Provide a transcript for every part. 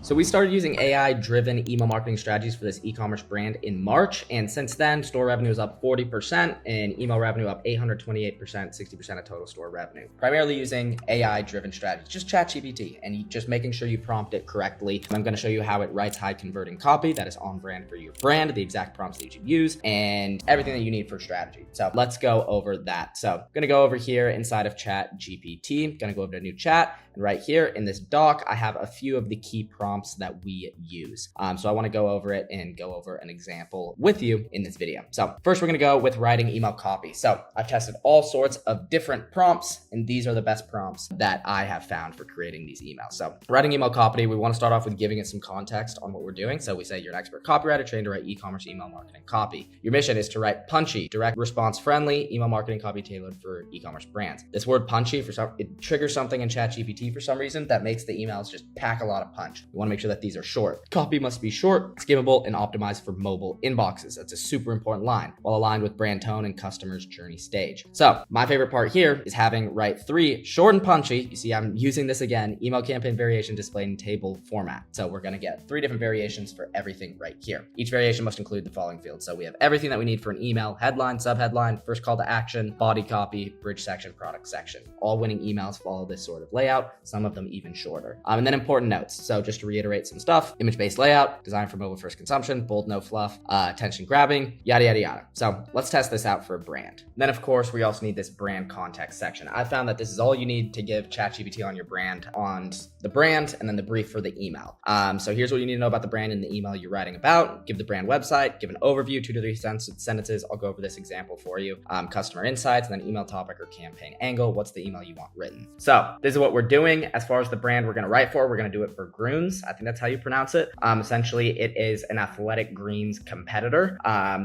So we started using AI-driven email marketing strategies for this e-commerce brand in March. And since then, store revenue is up 40% and email revenue up 828%, 60% of total store revenue. Primarily using AI-driven strategies, just ChatGPT, and just making sure you prompt it correctly. I'm going to show you how it writes high converting copy that is on brand for your brand, the exact prompts that you should use, and everything that you need for strategy. So let's go over that. So I'm going to go over here inside of ChatGPT. I'm going to go over to new chat. And right here in this doc, I have a few of the key prompts that we use. So I want to go over it and go over an example with you in this video. So first we're going to go with writing email copy. So I've tested all sorts of different prompts, and these are the best prompts that I have found for creating these emails. So writing email copy, we want to start off with giving it some context on what we're doing. So we say you're an expert copywriter trained to write e-commerce email marketing copy. Your mission is to write punchy, direct response friendly email marketing copy tailored for e-commerce brands. This word punchy, it triggers something in ChatGPT for some reason that makes the emails just pack a lot of punch. We want to make sure that these are short. Copy must be short, skimmable, and optimized for mobile inboxes. That's a super important line, while aligned with brand tone and customer's journey stage. So my favorite part here is having write 3 short and punchy. You see, I'm using this again, email campaign variation displayed in table format. So we're going to get 3 different variations for everything right here. Each variation must include the following fields. So we have everything that we need for an email: headline, subheadline, first call to action, body copy, bridge section, product section. All winning emails follow this sort of layout, some of them even shorter. And then important notes. So just to reiterate some stuff: image-based layout, designed for mobile first consumption, bold, no fluff, attention grabbing, yada, yada, yada. So let's test this out for a brand. Then of course, we also need this brand context section. I found that this is all you need to give ChatGPT on your brand, on the brand, and then the brief for the email. So here's what you need to know about the brand in the email you're writing about. Give the brand website, give an overview, 2 to 3 sentences. I'll go over this example for you. Customer insights, and then email topic or campaign angle. What's the email you want written? So this is what we're doing. As far as the brand we're going to write for, we're going to do it for Grüns. I think that's how you pronounce it. Essentially, it is an athletic greens competitor.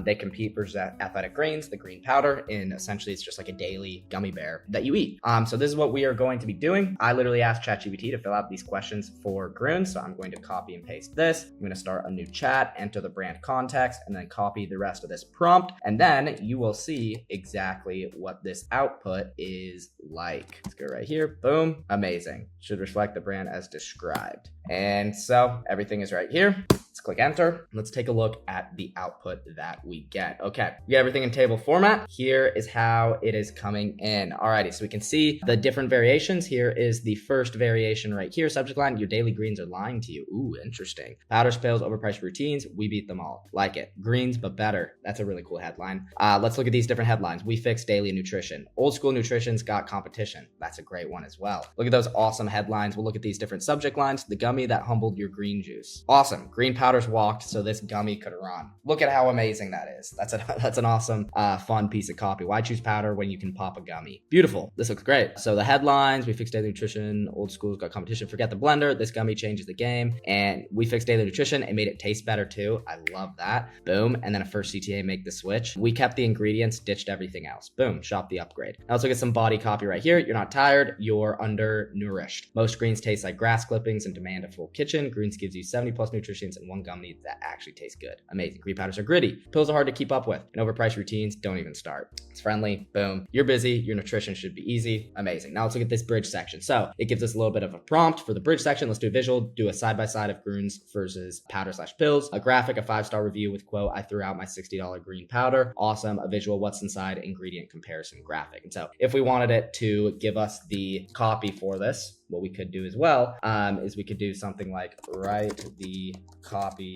They compete versus athletic greens, the green powder, and essentially it's just like a daily gummy bear that you eat. So this is what we are going to be doing. I literally asked ChatGPT to fill out these questions for Grüns. So I'm going to copy and paste this. I'm going to start a new chat, enter the brand context, and then copy the rest of this prompt. And then you will see exactly what this output is like. Let's go right here. Boom. Amazing. Should reflect the brand as described. And so everything is right here. Let's click enter. Let's take a look at the output that we get. Okay, we get everything in table format. Here is how it is coming in. Alrighty, so we can see the different variations. Here is the first variation right here. Subject line: your daily greens are lying to you. Ooh, interesting. Powder spills, overpriced routines. We beat them all. Like it. Greens, but better. That's a really cool headline. Let's look at these different headlines. We fix daily nutrition. Old school nutrition's got competition. That's a great one as well. Look at those awesome headlines. We'll look at these different subject lines. The gummy that humbled your green juice. Awesome. Green powders walked so this gummy could run. Look at how amazing that is. That's an awesome, fun piece of copy. Why choose powder when you can pop a gummy? Beautiful. This looks great. So the headlines: we fix daily nutrition. Old school's got competition. Forget the blender. This gummy changes the game. And we fixed daily nutrition and made it taste better too. I love that. Boom. And then a first CTA make the switch. We kept the ingredients, ditched everything else. Boom. Shop the upgrade. Now let's look at some body copy right here. You're not tired. You're undernourished. Most greens taste like grass clippings and demand a full kitchen. Greens gives you 70 plus nutrients and 1 gummy that actually tastes good. Amazing. Green powders are gritty. Pills are hard to keep up with. And overpriced routines don't even start. It's friendly. Boom. You're busy. Your nutrition should be easy. Amazing. Now let's look at this bridge section. So it gives us a little bit of a prompt for the bridge section. Let's do a visual. Do a side-by-side of Grüns versus powder/pills. A graphic, a 5-star review with quote: I threw out my $60 green powder. Awesome. A visual: what's inside, ingredient comparison graphic. And so if we wanted it to give us the copy for this, what we could do as well is we could do something like write the copy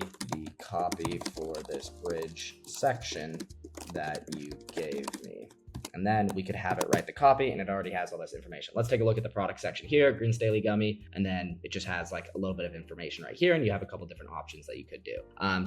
for this bridge section that you gave me. And then we could have it write the copy, and it already has all this information. Let's take a look at the product section here, Green's Daily Gummy, and then it just has like a little bit of information right here, and you have a couple different options that you could do.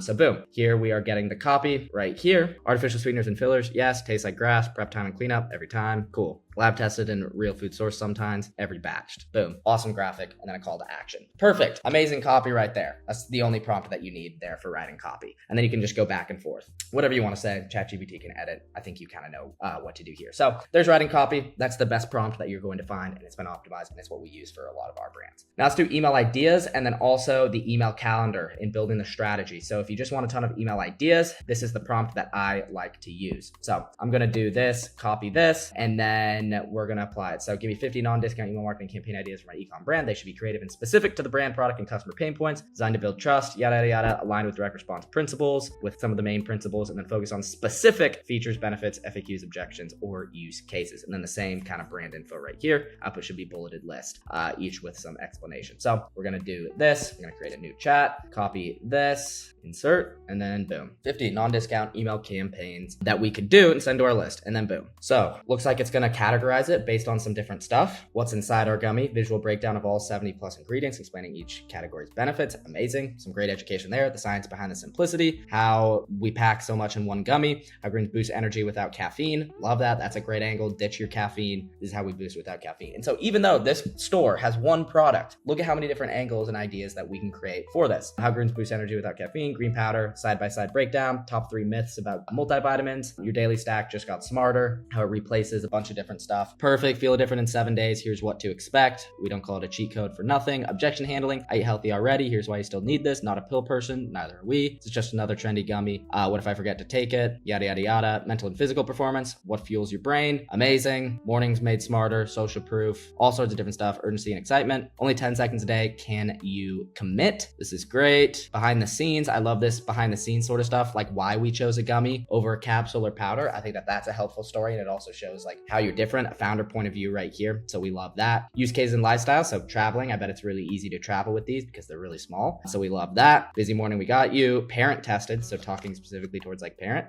So boom, here we are getting the copy right here. Artificial sweeteners and fillers, yes. Tastes like grass, prep time and cleanup every time, cool. Lab tested and real food source sometimes, every batched. Boom, awesome graphic, and then a call to action. Perfect, amazing copy right there. That's the only prompt that you need there for writing copy. And then you can just go back and forth. Whatever you want to say, ChatGPT can edit. I think you kind of know what to do here. So there's writing copy. That's the best prompt that you're going to find, and it's been optimized, and it's what we use for a lot of our brands. Now let's do email ideas, and then also the email calendar in building the strategy. So if you just want a ton of email ideas, this is the prompt that I like to use. So I'm going to do this, copy this, and then then we're going to apply it. So give me 50 non-discount email marketing campaign ideas for my ecom brand. They should be creative and specific to the brand, product, and customer pain points, designed to build trust, yada, yada, yada, aligned with direct response principles, with some of the main principles, and then focus on specific features, benefits, FAQs, objections, or use cases. And then the same kind of brand info right here. Output should be bulleted list, each with some explanation. So we're going to do this. I'm going to create a new chat, copy this, insert, and then boom. 50 non-discount email campaigns that we could do and send to our list, and then boom. So looks like it's going to categorize it based on some different stuff. What's inside our gummy, visual breakdown of all 70 plus ingredients, explaining each category's benefits. Amazing. Some great education there. The science behind the simplicity, how we pack so much in one gummy, how greens boost energy without caffeine. Love that. That's a great angle. Ditch your caffeine. This is how we boost without caffeine. And so even though this store has one product, look at how many different angles and ideas that we can create for this. How greens boost energy without caffeine, green powder, side-by-side breakdown, top 3 myths about multivitamins, your daily stack just got smarter, how it replaces a bunch of different stuff. Perfect, feel different in 7 days. Here's what to expect. We don't call it a cheat code for nothing. Objection handling, I eat healthy already. Here's why you still need this. Not a pill person, neither are we. It's just another trendy gummy. What if I forget to take it? Yada, yada, yada. Mental and physical performance, what fuels your brain? Amazing. Mornings made smarter, social proof, all sorts of different stuff. Urgency and excitement. Only 10 seconds a day. Can you commit? This is great. Behind the scenes, I love this behind the scenes sort of stuff, like why we chose a gummy over a capsule or powder. I think that that's a helpful story, and it also shows like how you're different, a founder point of view right here. So we love that. Use cases and lifestyle. So traveling, I bet it's really easy to travel with these because they're really small. So we love that. Busy morning, we got you. Parent tested. So talking specifically towards like parent,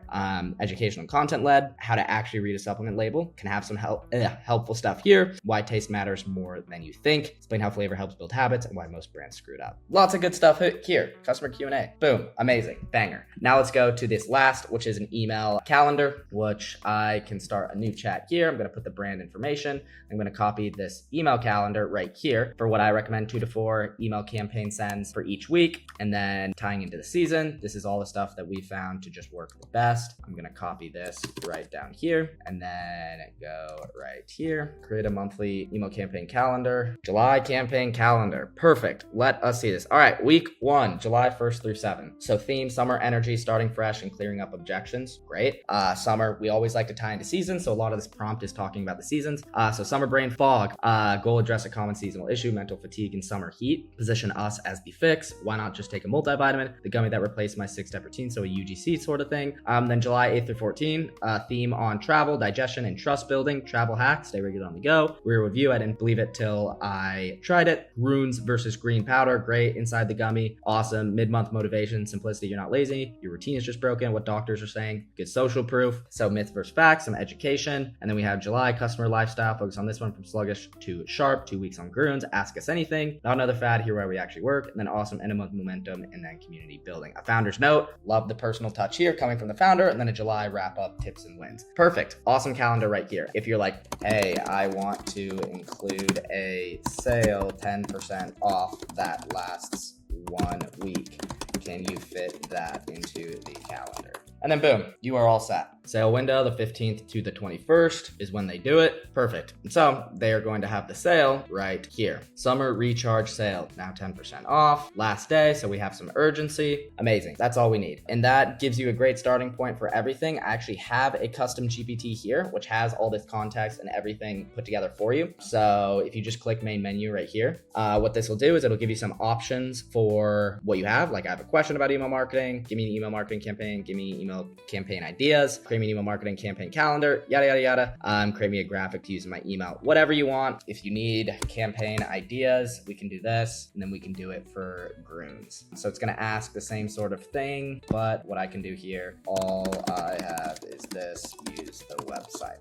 educational and content led, how to actually read a supplement label, can have some helpful stuff here. Why taste matters more than you think. Explain how flavor helps build habits and why most brands screwed up. Lots of good stuff here. Customer Q&A. Boom. Amazing. Banger. Now let's go to this last, which is an email calendar, which I can start a new chat here. I'm going to put the brand information. I'm going to copy this email calendar right here for what I recommend 2 to 4 email campaign sends for each week. And then tying into the season, this is all the stuff that we found to just work the best. I'm going to copy this right down here and then go right here. Create a monthly email campaign calendar. July campaign calendar. Perfect. Let us see this. All right. Week 1, July 1st through 7th. So theme, summer energy, starting fresh and clearing up objections. Great. Summer, we always like to tie into seasons. So a lot of this prompt is talking about the seasons. So summer brain fog, goal address a common seasonal issue, mental fatigue and summer heat. Position us as the fix. Why not just take a multivitamin? The gummy that replaced my 6-step routine. So a UGC sort of thing. Then July 8th through 14, theme on travel, digestion, and trust building, travel hacks, stay regular on the go. Real review, I didn't believe it till I tried it. Runes versus green powder, great. Inside the gummy, awesome. Mid-month motivation, simplicity, you're not lazy. Your routine is just broken, what doctors are saying. Good social proof. So myth versus facts, some education. And then we have July, customer lifestyle, focus on this one from sluggish to sharp, 2 weeks on Grunes, ask us anything. Not another fad, here where we actually work. And then awesome, end of month momentum, and then community building. A founder's note, love the personal touch here coming from the founder, and then a July wrap up, tips and wins. Perfect. Awesome calendar right here. If you're like, hey, I want to include a sale 10% off that lasts 1 week, can you fit that into the calendar? And then boom, you are all set. Sale window, the 15th to the 21st is when they do it. Perfect. And so they are going to have the sale right here. Summer recharge sale, now 10% off. Last day, so we have some urgency. Amazing. That's all we need. And that gives you a great starting point for everything. I actually have a custom GPT here, which has all this context and everything put together for you. So if you just click main menu right here, what this will do is it'll give you some options for what you have. Like I have a question about email marketing. Give me an email marketing campaign. Give me email campaign ideas. Create me an email marketing campaign calendar, yada, yada, yada. Create me a graphic to use in my email, whatever you want. If you need campaign ideas, we can do this, and then we can do it for Grunes. So it's going to ask the same sort of thing, but what I can do here, all I have is this, use the website.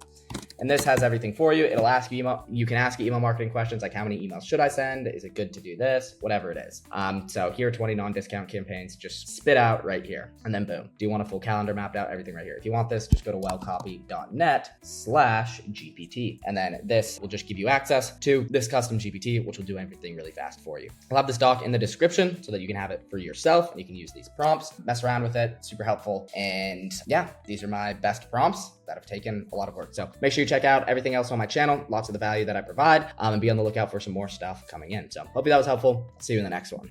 And this has everything for you. It'll ask you you can ask email marketing questions like how many emails should I send? Is it good to do this? Whatever it is. So here are 20 non-discount campaigns, just spit out right here. And then boom. Do you want a full calendar mapped out? Everything right here. If you want this, just go to wellcopy.net/GPT. And then this will just give you access to this custom GPT, which will do everything really fast for you. I'll have this doc in the description so that you can have it for yourself and you can use these prompts, mess around with it, super helpful. And yeah, these are my best prompts that have taken a lot of work. So make sure you check out everything else on my channel, lots of the value that I provide, and be on the lookout for some more stuff coming in. So hope that was helpful. See you in the next one.